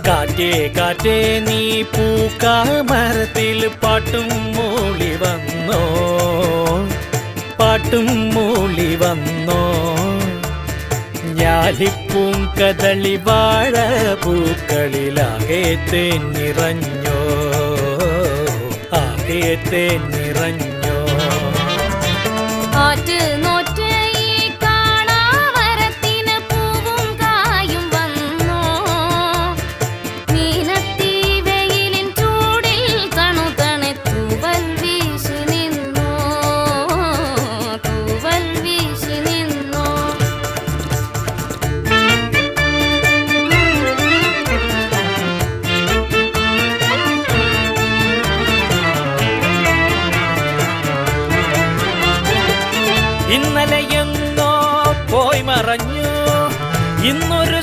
കാറ്റേ കാറ്റേ നീ പൂക്കാമരത്തിൽ പാട്ടും മൂളി വന്നോ, പാട്ടും മൂളി വന്നോ. ഞാലിപ്പൂം കദളി വാഴ പൂക്കളിലാകെ തേൻ നിറഞ്ഞോ, ആകെ തേൻ നിറഞ്ഞോ. ഇന്നലെ എന്നോ പോയി മറഞ്ഞു, ഇന്നൊരു